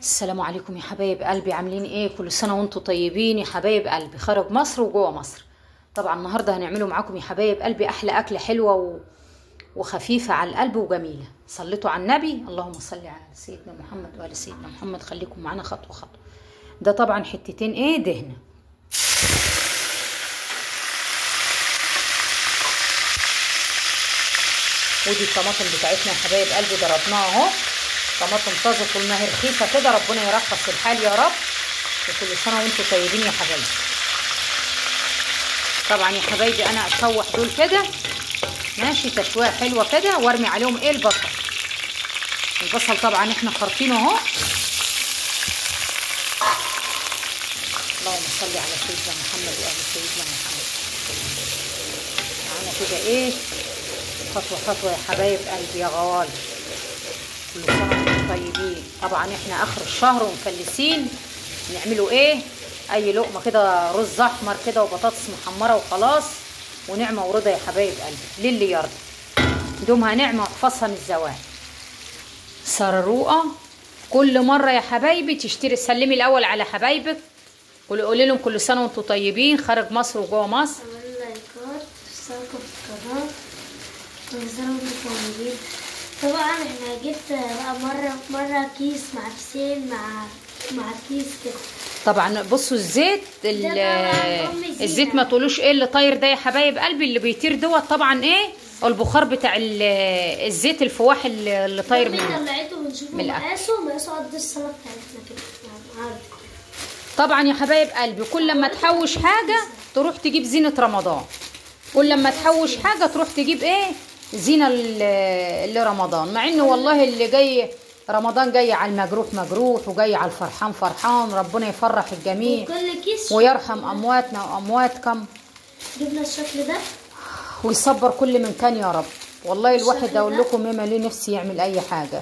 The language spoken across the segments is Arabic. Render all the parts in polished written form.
السلام عليكم يا حبايب قلبي، عاملين ايه؟ كل سنه وانتم طيبين يا حبايب قلبي، خارج مصر وجوه مصر. طبعا النهارده هنعمله معاكم يا حبايب قلبي احلى اكله حلوه وخفيفه على القلب وجميله. صليتوا على النبي، اللهم صل على سيدنا محمد وعلى سيدنا محمد. خليكم معانا خطوه خطوه. ده طبعا حتتين ايه دهنه. ودي الطماطم بتاعتنا يا حبايب قلبي، ضربناها اهو. طماطم طازه طول ما هي رخيصه كده، ربنا يرخص الحال يا رب. وكل سنه وانتم طيبين يا حبايبي. طبعا يا حبايبي انا اشوح دول كده ماشي تشويحه حلوه كده، وارمي عليهم ايه البصل. البصل طبعا احنا خارطينه اهو. اللهم صل على سيدنا محمد وآل سيدنا محمد. معانا كده ايه خطوه خطوه يا حبايب قلبي يا غوال. كل سنه وانتم طيبين. طبعا احنا اخر الشهر ومفلسين، نعملوا ايه؟ اي لقمه كده، رز احمر كده وبطاطس محمره وخلاص، ونعمه ورضا يا حبايب قلبي للي يرضى. دومها نعمه واحفظها من الزوال. سرروقه كل مره يا حبايبي تشتري. سلمي الاول على حبايبك، قولي لهم كل سنه وانتم طيبين، خارج مصر وجوه مصر. عملنا لايكات، اشتركوا في القناه، كل سنه وانتم طيبين. طبعا احنا جبت بقى مره كيس مع كيسين مع كيس كده. طبعا بصوا الزيت الزيت ما تقولوش ايه اللي طاير ده يا حبايب قلبي. اللي بيطير دوت طبعا ايه؟ البخار بتاع الزيت الفواح اللي طاير منه. طلعته ونشوفه مقاسه قد السلطه بتاعتنا كده. طبعا يا حبايب قلبي كل لما تحوش حاجه تروح تجيب زينه رمضان. كل لما تحوش حاجه تروح تجيب ايه؟ زينه لرمضان. مع انه والله اللي جاي رمضان جاي على المجروح مجروح، وجاي على الفرحان فرحان. ربنا يفرح الجميع ويرحم امواتنا وامواتكم. جبنا الشكل ده ويصبر كل من كان يا رب. والله الواحد اقول لكم ما ليه نفسي يعمل اي حاجه،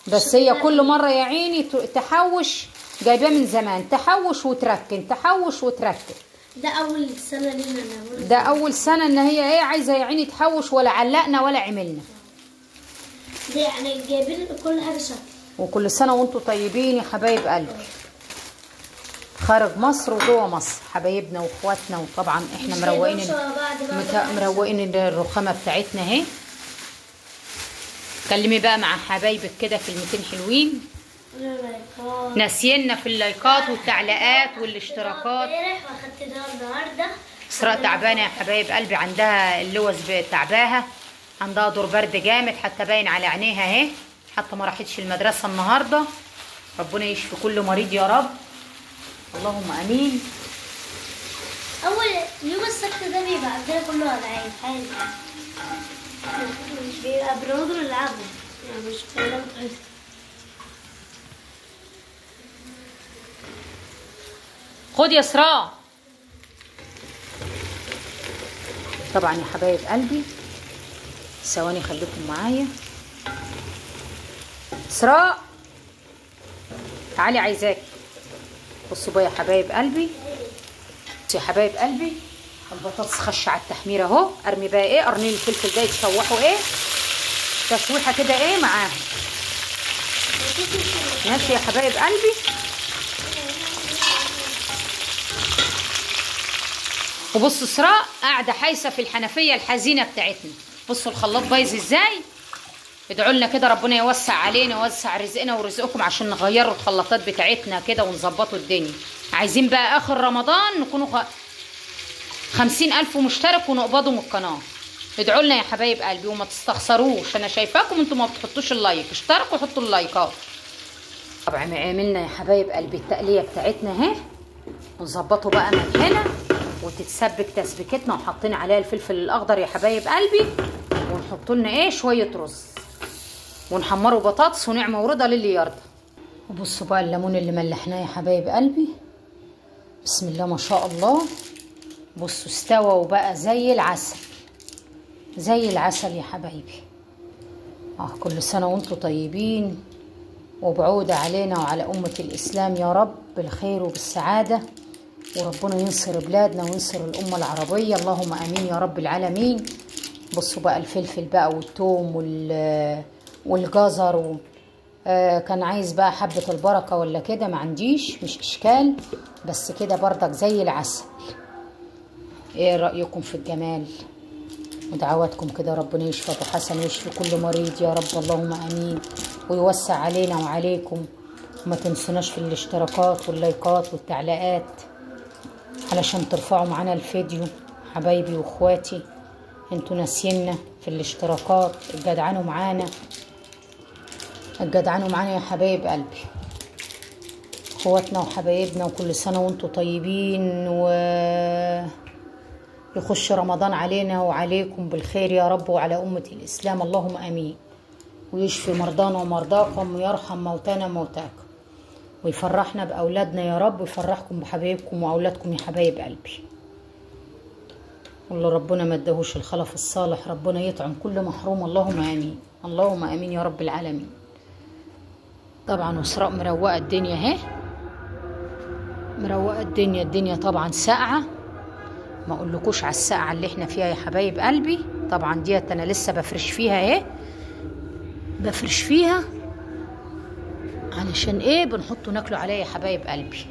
بس هي كل مره يا عيني تحوش. جايباه من زمان، تحوش وتركن تحوش وتركن. ده اول سنه لينا. ده اول سنه ان هي ايه عايزه يا عيني تحوش، ولا علقنا ولا عملنا. ده يعني جايبين كل حاجه شكل. وكل سنه وانتم طيبين يا حبايب قلبي، خارج مصر وجوه مصر، حبايبنا واخواتنا. وطبعا احنا مروقين الرخامه بتاعتنا اهي. كلمي بقى مع حبايبك كده كلمتين حلوين. ناسينا في اللايكات والتعليقات والاشتراكات. واخدت ده النهارده. اسراء تعبانه يا حبايب قلبي، عندها اللوز تعباها، عندها دور برد جامد، حتى باين على عينيها اهي، حتى ما راحتش المدرسه النهارده. ربنا يشفي كل مريض يا رب، اللهم امين. اول يوم السبت ده بيبقى عندنا كله العاب عادي، مش بيبقى بنقعد نلعبه يعني، مش بنلعب. خد يا اسراء. طبعا يا حبايب قلبي ثواني خليكم معايا. اسراء تعالي عايزاك. بصوا بقى يا حبايب قلبي، بصوا يا حبايب قلبي، البطاطس خش على التحمير اهو. ارمي بقى ايه؟ قرنين الفلفل ده يتشوحوا ايه تشويحه كده ايه معاهم. ماشي يا حبايب قلبي. وبصوا اسراء قاعده حايسه في الحنفيه الحزينه بتاعتنا. بصوا الخلاط بايظ ازاي. ادعوا لنا كده ربنا يوسع علينا ويوسع رزقنا ورزقكم، عشان نغيروا الخلاطات بتاعتنا كده ونظبطوا الدنيا. عايزين بقى اخر رمضان نكونوا 50,000 مشترك ونقبضوا من القناه. ادعوا لنا يا حبايب قلبي وما تستخسروش. انا شايفاكم انتوا ما بتحطوش اللايك. اشتركوا وحطوا اللايكات. طبعا عملنا يا حبايب قلبي التقليه بتاعتنا اهي، ونظبطوا بقى من هنا وتتسبك تسبيكتنا، وحاطين عليها الفلفل الاخضر يا حبايب قلبي. ونحط لنا ايه شويه رز، ونحمروا بطاطس، ونعمه ورضا للي يرضى. وبصوا بقى الليمون اللي ملحناه يا حبايب قلبي، بسم الله ما شاء الله. بصوا استوى وبقى زي العسل، زي العسل يا حبايبي. كل سنه وانتم طيبين، وبعود علينا وعلى امه الاسلام يا رب بالخير وبالسعاده. وربنا ينصر بلادنا وينصر الامه العربيه، اللهم امين يا رب العالمين. بصوا بقى الفلفل بقى والثوم والجزر كان عايز بقى حبة البركة ولا كده، ما عنديش، مش اشكال، بس كده بردك زي العسل. ايه رأيكم في الجمال؟ ودعواتكم كده ربنا يشفي ابو حسن ويشفي كل مريض يا رب، اللهم امين، ويوسع علينا وعليكم. وما تنسوناش في الاشتراكات واللايكات والتعليقات علشان ترفعوا معانا الفيديو. حبايبي واخواتي، انتوا ناسينا في الاشتراكات، الجدعانوا معانا، الجدعانوا معانا يا حبايب قلبي، اخواتنا وحبايبنا. وكل سنة وانتوا طيبين، يخش رمضان علينا وعليكم بالخير يا رب، وعلى أمة الإسلام، اللهم آمين. ويشفي مرضانا ومرضاكم، ويرحم موتانا وموتاكم، ويفرحنا بأولادنا يا رب، ويفرحكم بحبايبكم وأولادكم يا حبايب قلبي. واللي ربنا ما اداهوش الخلف الصالح ربنا يطعم كل محروم، اللهم آمين، اللهم آمين يا رب العالمين. طبعا وسراء مروقة الدنيا اهي، مروقة الدنيا طبعا ساقعة، ما اقولكوش على الساقعة اللي احنا فيها يا حبايب قلبي. طبعا ديت انا لسه بفرش فيها اهي، بفرش فيها علشان ايه؟ بنحطه ناكله عليها يا حبايب قلبي،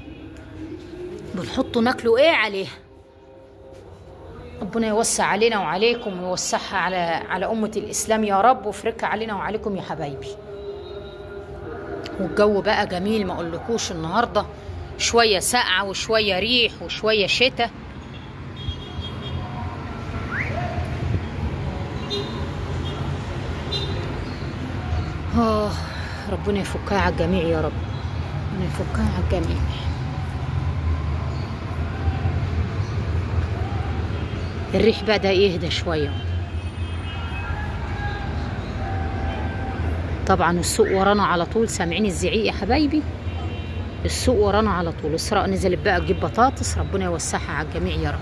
بنحطه ناكله ايه عليها. ربنا يوسع علينا وعليكم، ويوسعها على أمة الإسلام يا رب، ويفرجها علينا وعليكم يا حبايبي. والجو بقى جميل، ما اقولكوش النهارده شوية ساقعة وشوية ريح وشوية شتاء. ربنا يفكها على الجميع يا رب، ربنا يفكها على الجميع. الريح بدأ يهدى شوية. طبعا السوق ورانا على طول، سامعين الزعيق يا حبايبي؟ السوق ورانا على طول. اسراء نزلت بقى تجيب بطاطس، ربنا يوسعها على الجميع يا رب.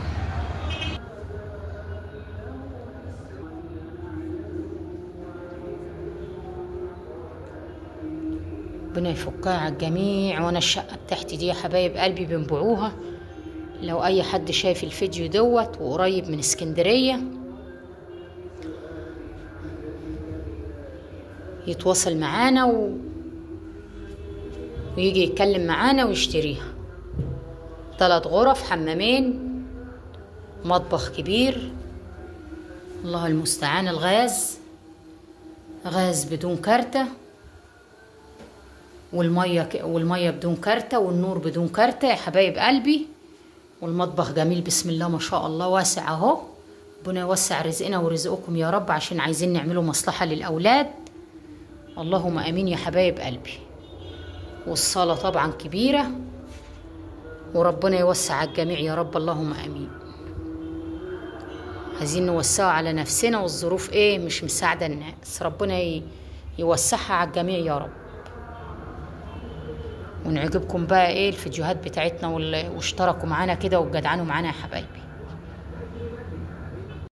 ربنا يفكها على الجميع. وانا الشقة بتاعتي دي يا حبايب قلبي بنبيعوها، لو اي حد شايف الفيديو دوت وقريب من اسكندرية يتواصل معانا ويجي يتكلم معانا ويشتريها. 3 غرف، حمامين، مطبخ كبير، الله المستعان. الغاز غاز بدون كارتة، والمية بدون كارتة، والنور بدون كارتة يا حبايب قلبي. والمطبخ جميل بسم الله ما شاء الله، واسع اهو. ربنا يوسع رزقنا ورزقكم يا رب، عشان عايزين نعملوا مصلحة للأولاد، اللهم امين يا حبايب قلبي. والصالة طبعا كبيرة، وربنا يوسع على الجميع يا رب، اللهم امين. عايزين نوسعه على نفسنا، والظروف ايه مش مساعدة الناس، ربنا يوسعها على الجميع يا رب. ونعجبكم بقى ايه الفيديوهات بتاعتنا، واشتركوا معانا كده وجدعانوا معانا يا حبايبي.